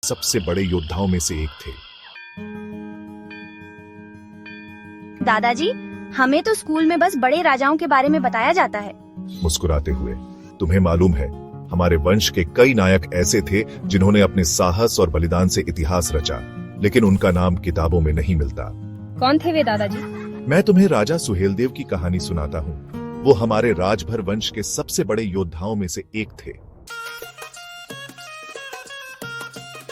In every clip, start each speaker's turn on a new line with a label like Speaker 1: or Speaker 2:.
Speaker 1: सबसे बड़े योद्धाओं में से एक थे।
Speaker 2: दादाजी, हमें तो स्कूल में बस बड़े राजाओं के बारे में बताया जाता है।
Speaker 1: मुस्कुराते हुए, तुम्हें मालूम है, हमारे वंश के कई नायक ऐसे थे जिन्होंने अपने साहस और बलिदान से इतिहास रचा, लेकिन उनका नाम किताबों में नहीं मिलता।
Speaker 2: कौन थे वे दादाजी?
Speaker 1: मैं तुम्हें राजा सुहेलदेव की कहानी सुनाता हूँ। वो हमारे राजभर वंश के सबसे बड़े योद्धाओं में से एक थे।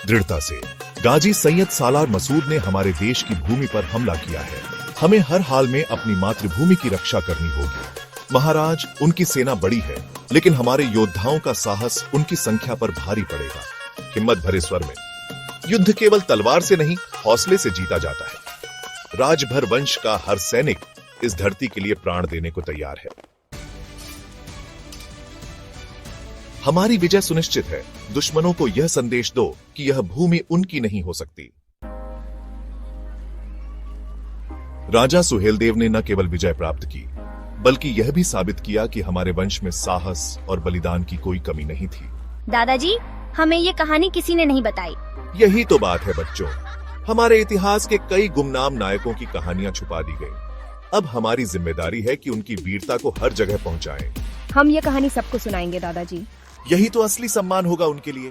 Speaker 1: दृढ़ता से गाजी सैयद सालार मसूद ने हमारे देश की भूमि पर हमला किया है। हमें हर हाल में अपनी मातृभूमि की रक्षा करनी होगी। महाराज, उनकी सेना बड़ी है, लेकिन हमारे योद्धाओं का साहस उनकी संख्या पर भारी पड़ेगा। हिम्मत भरे स्वर में, युद्ध केवल तलवार से नहीं, हौसले से जीता जाता है। राजभर वंश का हर सैनिक इस धरती के लिए प्राण देने को तैयार है। हमारी विजय सुनिश्चित है। दुश्मनों को यह संदेश दो कि यह भूमि उनकी नहीं हो सकती। राजा सुहेलदेव ने न केवल विजय प्राप्त की, बल्कि यह भी साबित किया कि हमारे वंश में साहस और बलिदान की कोई कमी नहीं थी।
Speaker 2: दादाजी, हमें ये कहानी किसी ने नहीं बताई।
Speaker 1: यही तो बात है बच्चों, हमारे इतिहास के कई गुमनाम नायकों की कहानियां छुपा दी गई। अब हमारी जिम्मेदारी है कि उनकी वीरता को हर जगह पहुंचाएं।
Speaker 3: हम ये कहानी सबको सुनाएंगे दादाजी।
Speaker 1: यही तो असली सम्मान होगा उनके लिए।